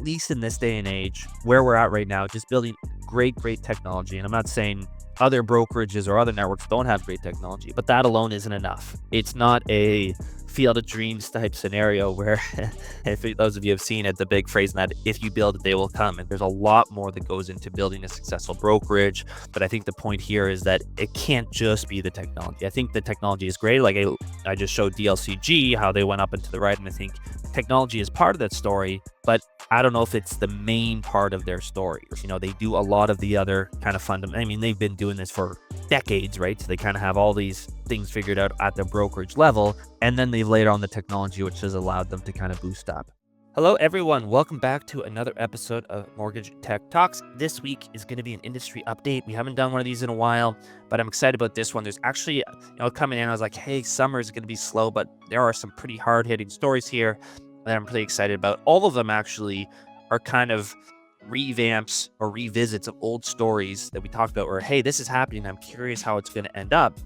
least in this day and age, where we're at right now, just building great technology. And I'm not saying other brokerages or other networks don't have great technology, but that alone isn't enough. It's not a field of dreams type scenario where, if those of you have seen it, the big phrase that if you build it, they will come. And there's a lot more that goes into building a successful brokerage. But I think the point here is that it can't just be the technology. I think the technology is great. Like I just showed DLCG, how they went up and to the right. And I think technology is part of that story, but I don't know if it's the main part of their story. They do a lot of the other kind of fundamental. I mean, they've been doing this for decades, right? So they kind of have all these things figured out at the brokerage level, and then they've laid on the technology, which has allowed them to kind of boost up. Hello, everyone. Welcome back to another episode of Mortgage Tech Talks. This week is going to be an industry update. We haven't done one of these in a while, but I'm excited about this one. There's actually, coming in, I was like, hey, summer is going to be slow, but there are some pretty hard-hitting stories here that I'm pretty excited about. All of them actually are kind of revamps or revisits of old stories that we talked about where, hey, this is happening. I'm curious how it's going to end up.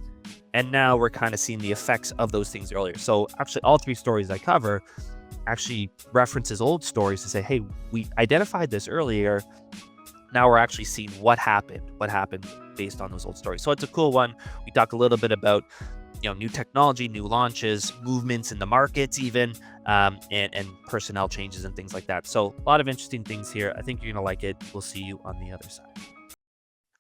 And now we're kind of seeing the effects of those things earlier. So actually, all three stories I cover actually references old stories to say, hey, we identified this earlier. Now we're actually seeing what happened based on those old stories. So it's a cool one. We talk a little bit about new technology, new launches, movements in the markets even, and personnel changes and things like that. So a lot of interesting things here. I think you're going to like it. We'll see you on the other side.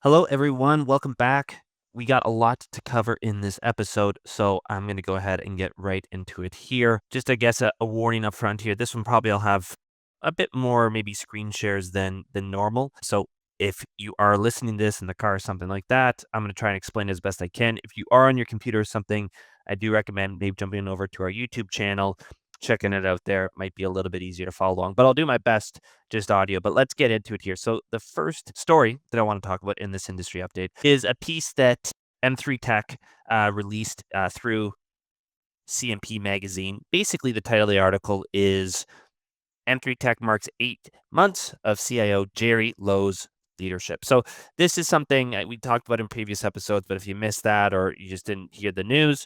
Hello, everyone. Welcome back. We got a lot to cover in this episode, so I'm going to go ahead and get right into it here. Just, I guess, a warning up front here. This one probably I'll have a bit more maybe screen shares than normal. So if you are listening to this in the car or something like that, I'm going to try and explain it as best I can. If you are on your computer or something, I do recommend maybe jumping over to our YouTube channel, checking it out there. It might be a little bit easier to follow along, but I'll do my best just audio. But let's get into it here. So the first story that I want to talk about in this industry update is a piece that M3 Tech released through CMP magazine. Basically, the title of the article is M3 Tech marks 8 months of CIO Jerry Lowe's leadership. So this is something we talked about in previous episodes, but if you missed that or you just didn't hear the news,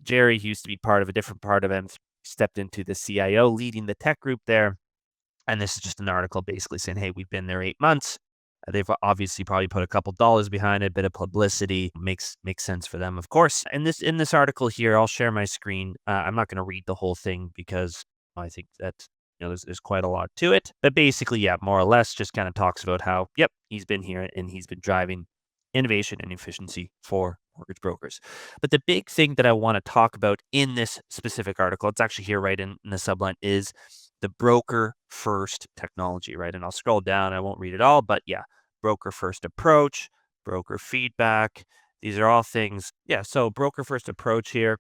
Jerry used to be part of a different part of M3, stepped into the CIO, leading the tech group there. And this is just an article basically saying, hey, we've been there 8 months. They've obviously probably put a couple dollars behind it, a bit of publicity makes sense for them, of course. And in this article here, I'll share my screen. I'm not going to read the whole thing because I think that there's quite a lot to it. But basically, yeah, more or less just kind of talks about how, yep, he's been here and he's been driving innovation and efficiency for mortgage brokers. But the big thing that I want to talk about in this specific article, it's actually here right in the subline, is the broker first technology, right? And I'll scroll down, I won't read it all, but yeah, broker first approach, broker feedback. These are all things. Yeah, so broker first approach here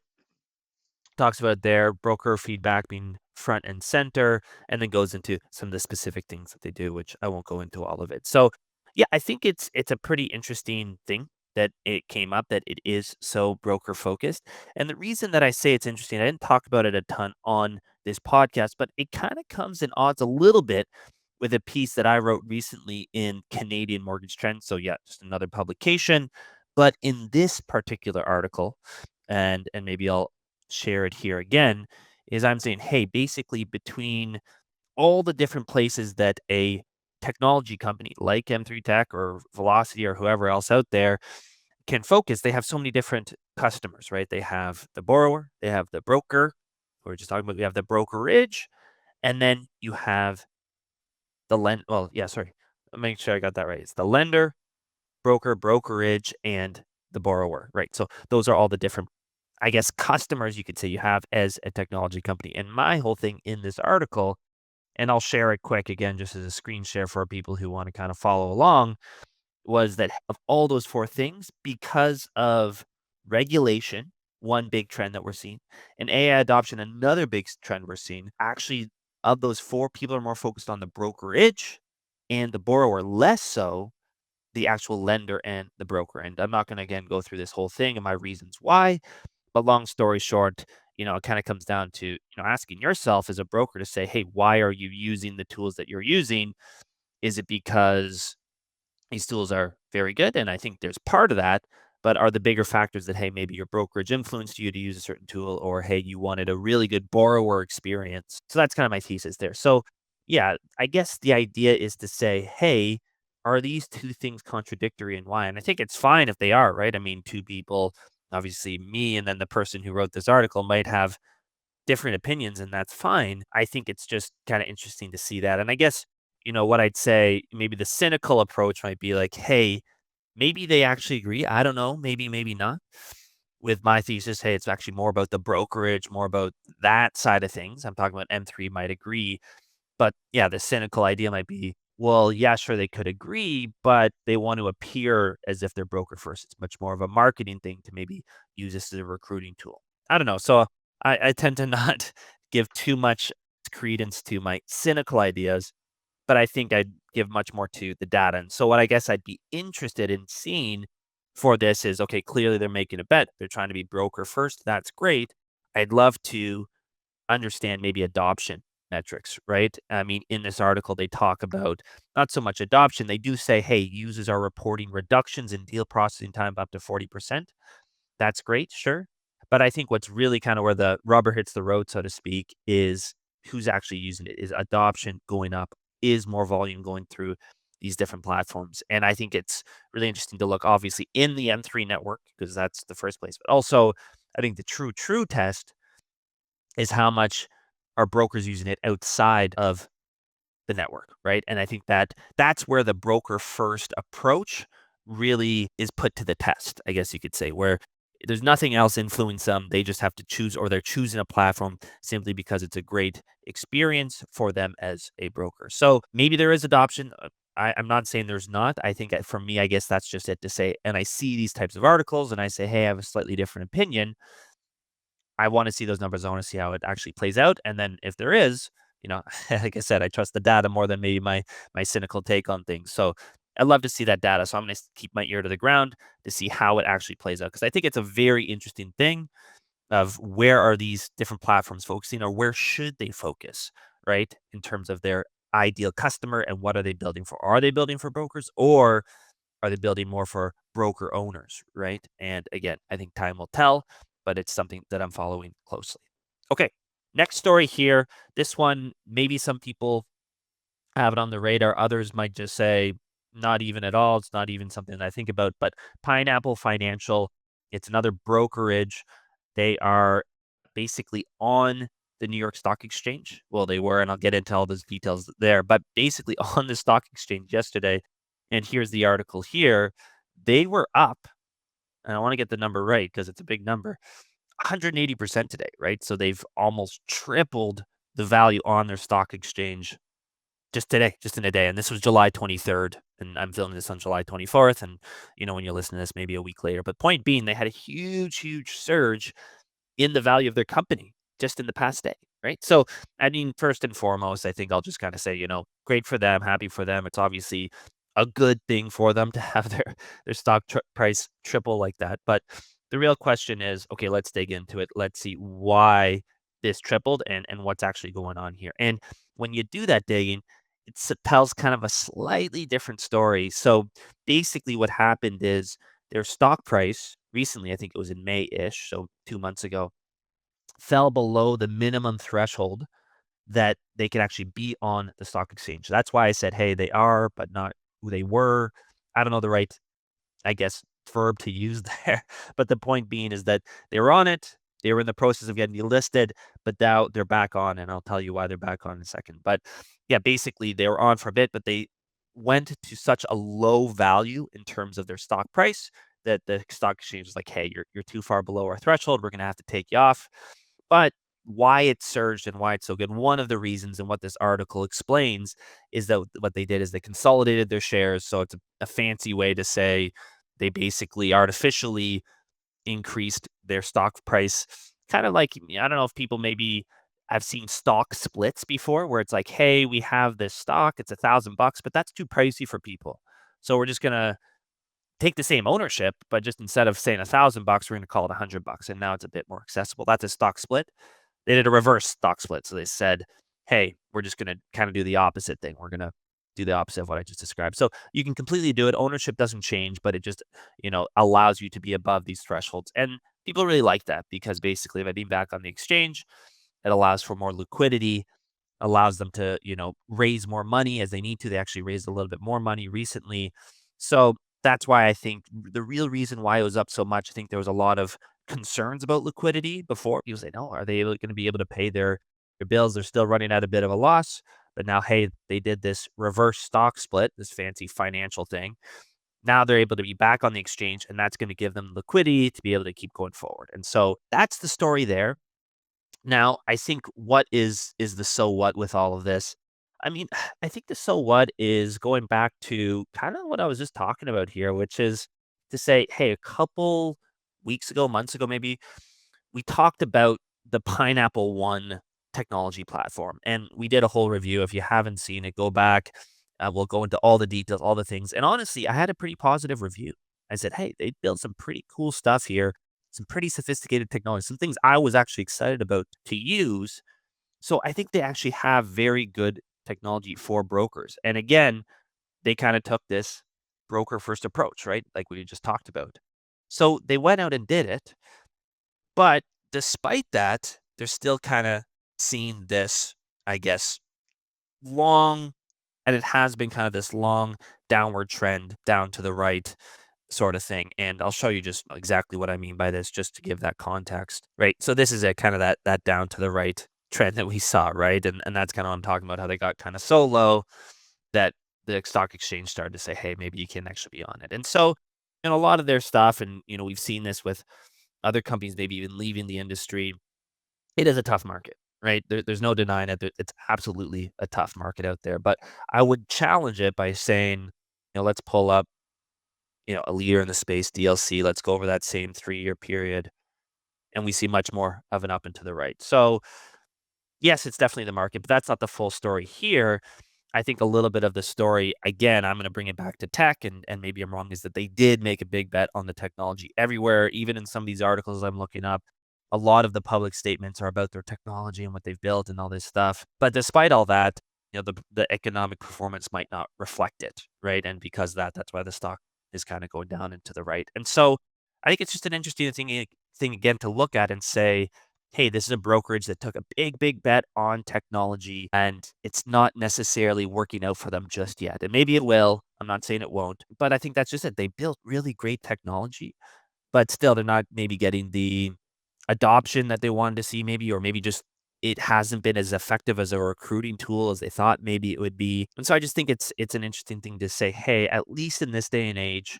talks about their broker feedback being front and center, and then goes into some of the specific things that they do, which I won't go into all of it. So yeah, I think it's a pretty interesting thing that it came up, that it is so broker focused. And the reason that I say it's interesting, I didn't talk about it a ton on this podcast, but it kind of comes in odds a little bit with a piece that I wrote recently in Canadian Mortgage Trends. So yeah, just another publication. But in this particular article, and maybe I'll share it here again, is I'm saying, hey, basically between all the different places that a technology company like M3 Tech or Velocity or whoever else out there can focus, they have so many different customers, right? They have the borrower, they have the broker, we were just talking about, we have the brokerage, and then you have the make sure I got that right. It's the lender, broker, brokerage, and the borrower, right? So those are all the different, I guess, customers you could say you have as a technology company. And my whole thing in this article, and I'll share it quick again, just as a screen share for people who want to kind of follow along, was that of all those 4 things, because of regulation, one big trend that we're seeing, and AI adoption, another big trend we're seeing, actually, of those 4, people are more focused on the brokerage and the borrower, less so the actual lender and the broker. And I'm not going to, again, go through this whole thing and my reasons why, but long story short, it kind of comes down to, asking yourself as a broker to say, hey, why are you using the tools that you're using? Is it because these tools are very good? And I think there's part of that, but are the bigger factors that, hey, maybe your brokerage influenced you to use a certain tool, or hey, you wanted a really good borrower experience? So that's kind of my thesis there. So yeah, I guess the idea is to say, hey, are these two things contradictory and why? And I think it's fine if they are, right? I mean, two people, obviously me and then the person who wrote this article might have different opinions, and that's fine. I think it's just kind of interesting to see that. And I guess, what I'd say, maybe the cynical approach might be like, hey, maybe they actually agree. I don't know. Maybe not. With my thesis, hey, it's actually more about the brokerage, more about that side of things. I'm talking about M3 might agree. But yeah, the cynical idea might be, well, yeah, sure, they could agree, but they want to appear as if they're broker first. It's much more of a marketing thing to maybe use this as a recruiting tool. I don't know. So I tend to not give too much credence to my cynical ideas, but I think I'd give much more to the data. And so what I guess I'd be interested in seeing for this is, okay, clearly they're making a bet. They're trying to be broker first. That's great. I'd love to understand maybe adoption metrics, right? I mean, in this article, they talk about not so much adoption. They do say, hey, users are reporting reductions in deal processing time up to 40%. That's great, sure. But I think what's really kind of where the rubber hits the road, so to speak, is who's actually using it. Is adoption going up? Is more volume going through these different platforms? And I think it's really interesting to look, obviously, in the M3 network, because that's the first place. But also, I think the true test is how much are brokers using it outside of the network, right? And I think that that's where the broker first approach really is put to the test, I guess you could say, where there's nothing else influencing them. They just have to choose, or they're choosing a platform simply because it's a great experience for them as a broker. So maybe there is adoption. I'm not saying there's not. I think for me, I guess that's just it to say, and I see these types of articles and I say, hey, I have a slightly different opinion. I wanna see those numbers. I wanna see how it actually plays out, and then if there is, like I said, I trust the data more than maybe my cynical take on things. So, I'd love to see that data. So I'm gonna keep my ear to the ground to see how it actually plays out, because I think it's a very interesting thing of where are these different platforms focusing, or where should they focus, right? In terms of their ideal customer and what are they building for? Are they building for brokers, or are they building more for broker owners, right? And again, I think time will tell, but it's something that I'm following closely. Okay, next story here. This one, maybe some people have it on the radar. Others might just say, not even at all. It's not even something that I think about. But Pineapple Financial, it's another brokerage. They are basically on the New York Stock Exchange. Well, they were, and I'll get into all those details there, but basically on the stock exchange yesterday. And here's the article here. They were up, and I want to get the number right because it's a big number, 180% today, right? So they've almost tripled the value on their stock exchange just today, just in a day. And this was July 23rd. And I'm filming this on July 24th. And, when you're listening to this, maybe a week later. But point being, they had a huge surge in the value of their company just in the past day, right? So, I mean, first and foremost, I think I'll just kind of say, great for them, happy for them. It's obviously a good thing for them to have their stock price triple like that. But the real question is, okay, let's dig into it. Let's see why this tripled and what's actually going on here. And when you do that digging, tells kind of a slightly different story. So basically, what happened is their stock price recently, I think it was in May ish, so 2 months ago, fell below the minimum threshold that they could actually be on the stock exchange. That's why I said, hey, they are, but not who they were. I don't know the right, I guess, verb to use there. But the point being is that they were on it. They were in the process of getting delisted, but now they're back on, and I'll tell you why they're back on in a second. But yeah, basically they were on for a bit, but they went to such a low value in terms of their stock price that the stock exchange was like, hey, you're too far below our threshold. We're gonna have to take you off. But why it surged and why it's so good, one of the reasons and what this article explains is that what they did is they consolidated their shares. So it's a fancy way to say they basically artificially increased their stock price. Kind of like, I don't know if people maybe have seen stock splits before, where it's like, hey, we have this stock, it's $1,000, but that's too pricey for people. So we're just gonna take the same ownership, but just instead of saying $1,000, we're gonna call it $100, and now it's a bit more accessible. That's a stock split. They did a reverse stock split. So they said, hey, we're just going to kind of do the opposite thing. We're going to do the opposite of what I just described. So you can completely do it. Ownership doesn't change, but it just, allows you to be above these thresholds. And people really like that because basically by being back on the exchange, it allows for more liquidity. allows them to, raise more money as they need to. They actually raised a little bit more money recently. So that's why I think the real reason why it was up so much, I think there was a lot of concerns about liquidity before. People say, no, are they going to be able to pay their bills? They're still running at a bit of a loss. But now, hey, they did this reverse stock split, this fancy financial thing. Now they're able to be back on the exchange, and that's going to give them liquidity to be able to keep going forward. And so that's the story there. Now, I think what is the so what with all of this? I mean, I think the so what is going back to kind of what I was just talking about here, which is to say, hey, a couple weeks ago, months ago, maybe we talked about the Pineapple One technology platform, and we did a whole review. If you haven't seen it, go back. We'll go into all the details, all the things. And honestly, I had a pretty positive review. I said, hey, they built some pretty cool stuff here, some pretty sophisticated technology, some things I was actually excited about to use. So I think they actually have very good technology for brokers. And again, they kind of took this broker first approach, right? Like we just talked about. So they went out and did it. But despite that, they're still kind of seeing this, I guess, long, and it has been kind of this long downward trend down to the right sort of thing. And I'll show you just exactly what I mean by this, just to give that context, right? So this is a kind of that down to the right trend that we saw, right? And that's kind of what I'm talking about, how they got kind of so low that the stock exchange started to say, hey, maybe you can actually be on it. And so, a lot of their stuff, and we've seen this with other companies maybe even leaving the industry, it is a tough market, right? There's no denying it. It's absolutely a tough market out there. But I would challenge it by saying, let's pull up, a leader in the space, DLC. Let's go over that same 3-year period, and we see much more of an up and to the right. So yes, it's definitely the market, but that's not the full story here. I think a little bit of the story, again, I'm going to bring it back to tech, and maybe I'm wrong, is that they did make a big bet on the technology everywhere. Even in some of these articles I'm looking up, a lot of the public statements are about their technology and what they've built and all this stuff. But despite all that, the economic performance might not reflect it, right? And because of that, that's why the stock is kind of going down and to the right. And so I think it's just an interesting thing again to look at and say, hey, this is a brokerage that took a big, big bet on technology, and it's not necessarily working out for them just yet. And maybe it will. I'm not saying it won't, but I think that's just it. They built really great technology, but still they're not maybe getting the adoption that they wanted to see, maybe, or maybe just it hasn't been as effective as a recruiting tool as they thought maybe it would be. And so I just think it's an interesting thing to say, hey, at least in this day and age,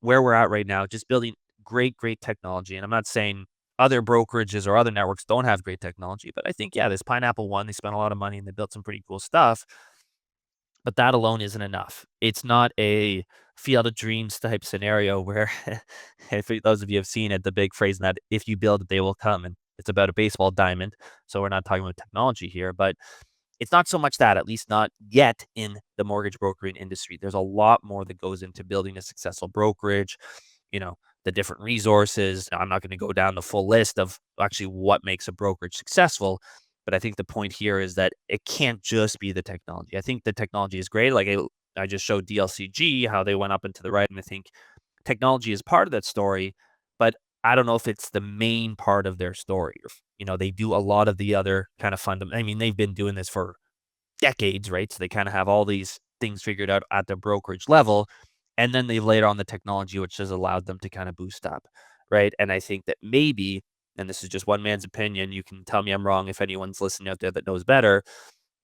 where we're at right now, just building great, great technology. And I'm not saying other brokerages or other networks don't have great technology, but I think, yeah, this Pineapple One, they spent a lot of money and they built some pretty cool stuff, but that alone isn't enough. It's not a field of dreams type scenario where, if those of you have seen it, the big phrase in that, if you build it, they will come. And it's about a baseball diamond. So we're not talking about technology here, but it's not so much that, at least not yet in the mortgage brokering industry. There's a lot more that goes into building a successful brokerage, you know, the different resources. I'm not going to go down the full list of actually what makes a brokerage successful, but I think the point here is that it can't just be the technology. I think the technology is great. Like I just showed DLCG how they went up and to the right, and I think technology is part of that story, but I don't know if it's the main part of their story. They do a lot of the other kind of fundamental. I mean, they've been doing this for decades, right? So they kind of have all these things figured out at the brokerage level. And then they layer on the technology, which has allowed them to kind of boost up, right? And I think that maybe, and this is just one man's opinion, you can tell me I'm wrong if anyone's listening out there that knows better,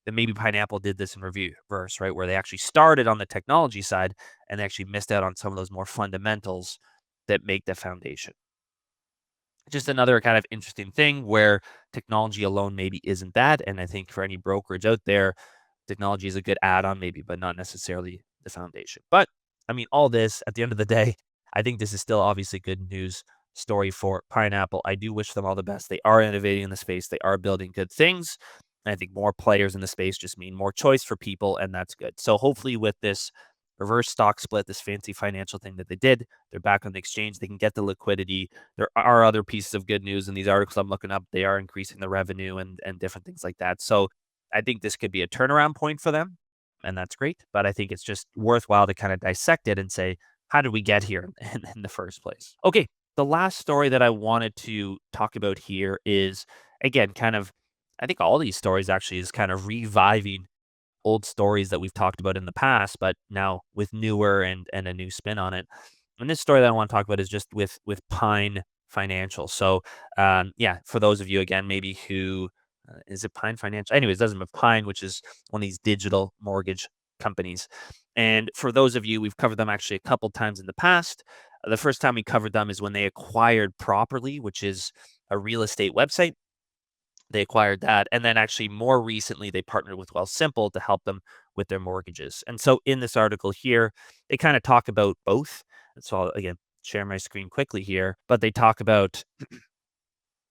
that maybe Pineapple did this in reverse, right? Where they actually started on the technology side and they actually missed out on some of those more fundamentals that make the foundation. Just another kind of interesting thing where technology alone maybe isn't that. And I think for any brokerage out there, technology is a good add-on maybe, but not necessarily the foundation. But I mean, all this at the end of the day, I think this is still obviously good news story for Pineapple. I do wish them all the best. They are innovating in the space. They are building good things. And I think more players in the space just mean more choice for people, and that's good. So hopefully with this reverse stock split, this fancy financial thing that they did, they're back on the exchange. They can get the liquidity. There are other pieces of good news in these articles I'm looking up. They are increasing the revenue and different things like that. So I think this could be a turnaround point for them, and that's great. But I think it's just worthwhile to kind of dissect it and say, how did we get here in the first place? Okay, the last story that I wanted to talk about here is, again, kind of I think all these stories actually is kind of reviving old stories that we've talked about in the past, but now with newer and a new spin on it. And this story that I want to talk about is just with Pine Financial. So, yeah, for those of you again, maybe who is it Pine Financial? Anyways, doesn't matter. Pine, which is one of these digital mortgage companies. And for those of you, we've covered them actually a couple times in the past. The first time we covered them is when they acquired Properly, which is a real estate website. They acquired that, and then actually more recently, they partnered with Wealthsimple to help them with their mortgages. And so in this article here, they kind of talk about both. And so I'll again share my screen quickly here, but they talk about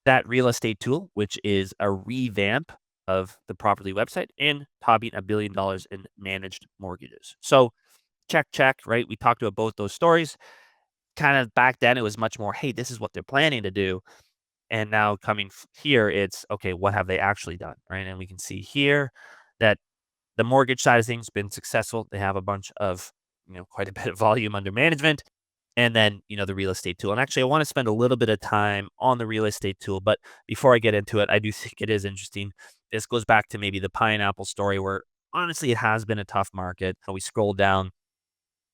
that real estate tool, which is a revamp of the Property website and topping $1 billion in managed mortgages. So check, right? We talked about both those stories. Kind of back then, it was much more, hey, this is what they're planning to do. And now coming here, it's okay, what have they actually done? Right. And we can see here that the mortgage side of things been successful. They have a bunch of, quite a bit of volume under management. And then, the real estate tool. And actually, I want to spend a little bit of time on the real estate tool. But before I get into it, I do think it is interesting. This goes back to maybe the pineapple story where honestly, it has been a tough market. We scroll down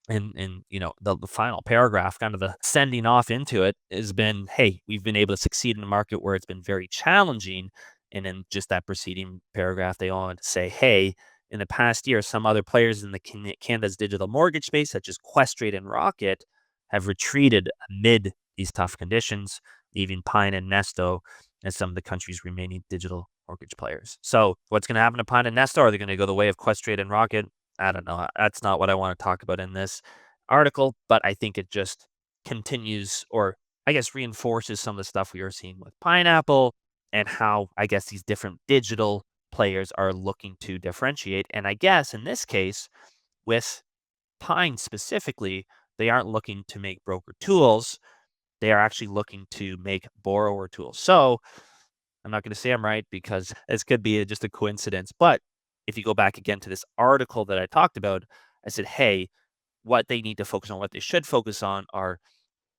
and the final paragraph, kind of the sending off into it, has been, hey, we've been able to succeed in a market where it's been very challenging. And in just that preceding paragraph, they all want to say, hey, in the past year, some other players in the Canada's digital mortgage space, such as Questrade and Rocket, have retreated amid these tough conditions, leaving Pine and Nesto as some of the country's remaining digital mortgage players. So what's going to happen to Pine and Nesto? Are they going to go the way of Questrade and Rocket? I don't know. That's not what I want to talk about in this article, but I think it just continues, or I guess reinforces some of the stuff we are seeing with Pineapple and how I guess these different digital players are looking to differentiate. And I guess in this case, with Pine specifically, they aren't looking to make broker tools. They are actually looking to make borrower tools. So I'm not going to say I'm right because this could be just a coincidence. But if you go back again to this article that I talked about, I said, hey, what they need to focus on, what they should focus on are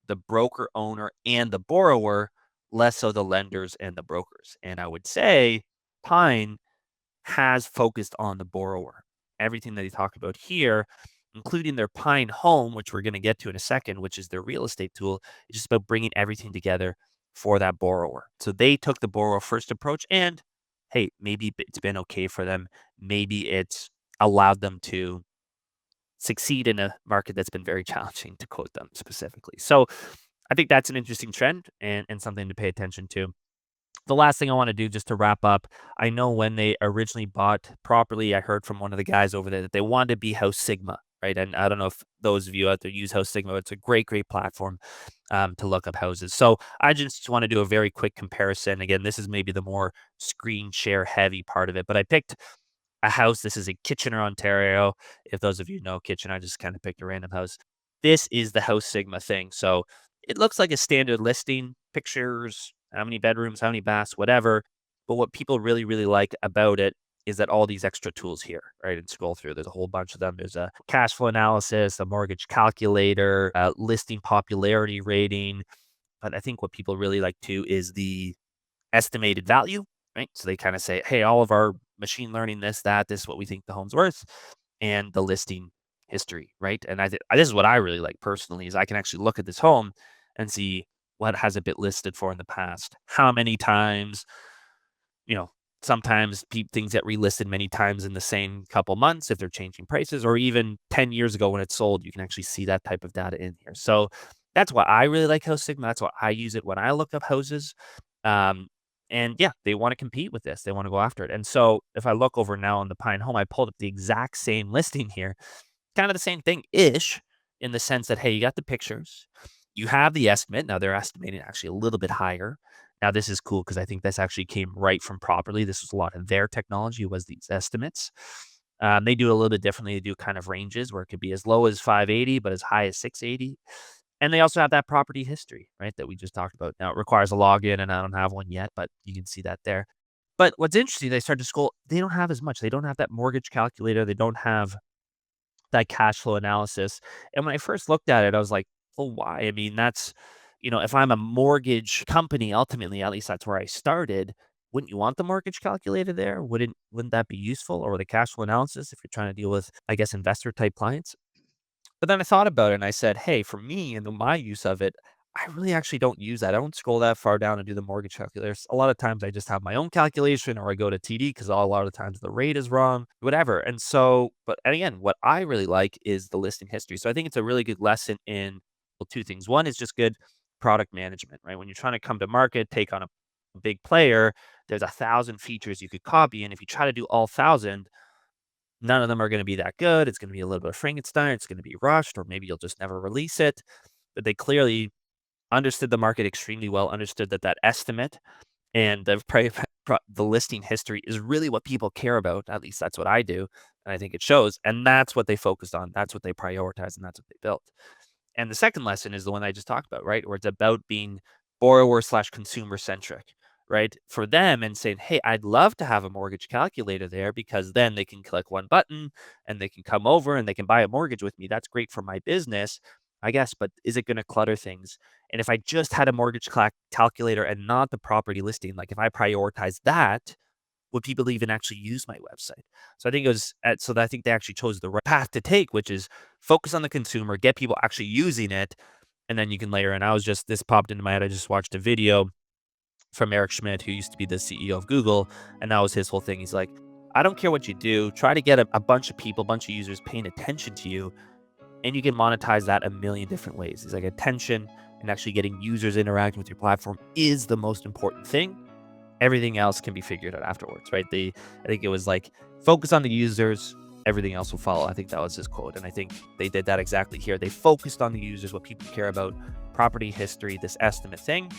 the broker owner and the borrower, less so the lenders and the brokers. And I would say Pine has focused on the borrower. Everything that he talked about here, including their Pine Home, which we're going to get to in a second, which is their real estate tool, is just about bringing everything together for that borrower. So they took the borrower first approach, and hey, maybe it's been okay for them. Maybe it's allowed them to succeed in a market that's been very challenging, to quote them specifically. So I think that's an interesting trend and something to pay attention to. The last thing I want to do just to wrap up, I know when they originally bought Properly, I heard from one of the guys over there that they wanted to be HouseSigma, right? And I don't know if those of you out there use HouseSigma, but it's a great platform to look up houses. So I just want to do a very quick comparison. Again, this is maybe the more screen share heavy part of it, but I picked a house. This is in Kitchener, Ontario. If those of you know Kitchener, I just kind of picked a random house. This is the HouseSigma thing. So it looks like a standard listing, pictures, how many bedrooms, how many baths, whatever. But what people really like about it is that all these extra tools here, right? And scroll through, there's a whole bunch of them. There's a cash flow analysis, a mortgage calculator, a listing popularity rating. But I think what people really like too is the estimated value, right? So they kind of say, hey, all of our machine learning, this is what we think the home's worth, and the listing history, right? And this is what I really like personally is I can actually look at this home and see what has it been listed for in the past, how many times, you know, sometimes things get relisted many times in the same couple months if they're changing prices, or even 10 years ago when it sold, you can actually see that type of data in here. So that's why I really like House Sigma. That's why I use it when I look up houses. Um, and yeah, they want to compete with this. They want to go after it. And so if I look over now on the Pine Home, I pulled up the exact same listing here, kind of the same thing ish, in the sense that, hey, you got the pictures, you have the estimate. Now they're estimating actually a little bit higher. Now this is cool because I think this actually came right from Properly. This was a lot of their technology, was these estimates. They do a little bit differently. They do kind of ranges where it could be as low as 580, but as high as 680. And they also have that property history, right, that we just talked about. Now it requires a login, and I don't have one yet, but you can see that there. But what's interesting, they start to scroll. They don't have as much. They don't have that mortgage calculator. They don't have that cash flow analysis. And when I first looked at it, I was like, well, why? I mean, that's, if I'm a mortgage company, ultimately, at least that's where I started. wouldn't you want the mortgage calculator there? Wouldn't that be useful? Or the cash flow analysis if you're trying to deal with, I guess, investor type clients? But then I thought about it and I said, hey, for me and my use of it, I really actually don't use that. I don't scroll that far down and do the mortgage calculators. A lot of times I just have my own calculation or I go to TD because a lot of times the rate is wrong, whatever. And so, and again, what I really like is the listing history. So I think it's a really good lesson in, well, two things. One is just good product management, right? When you're trying to come to market, take on a big player, there's 1,000 features you could copy. And if you try to do all 1,000, none of them are going to be that good. It's going to be a little bit of Frankenstein. It's going to be rushed, or maybe you'll just never release it. But they clearly understood the market extremely well, understood that estimate and the listing history is really what people care about. At least that's what I do. And I think it shows. And that's what they focused on. That's what they prioritized. And that's what they built. And the second lesson is the one I just talked about, right? Where it's about being borrower/consumer centric, right? For them and saying, hey, I'd love to have a mortgage calculator there because then they can click one button and they can come over and they can buy a mortgage with me. That's great for my business, I guess, but is it going to clutter things? And if I just had a mortgage calculator and not the property listing, like if I prioritize that, would people even actually use my website? So I think it was, I think they actually chose the right path to take, which is focus on the consumer, get people actually using it, and then you can layer in. This popped into my head. I just watched a video from Eric Schmidt, who used to be the CEO of Google, and that was his whole thing. He's like, I don't care what you do, try to get a bunch of people, a bunch of users paying attention to you, and you can monetize that a million different ways. He's like, attention and actually getting users interacting with your platform is the most important thing. Everything else can be figured out afterwards, right? I think it was like, focus on the users, everything else will follow. I think that was his quote. And I think they did that exactly here. They focused on the users, what people care about, property history, this estimate thing,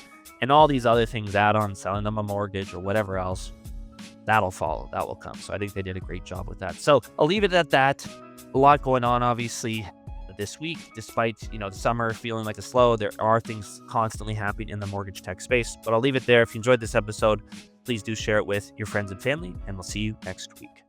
and all these other things, add-on, selling them a mortgage or whatever else, that'll follow, that will come. So I think they did a great job with that. So I'll leave it at that. A lot going on, obviously, this week, despite, the summer feeling like a slow, there are things constantly happening in the mortgage tech space. But I'll leave it there. If you enjoyed this episode, please do share it with your friends and family, and we'll see you next week.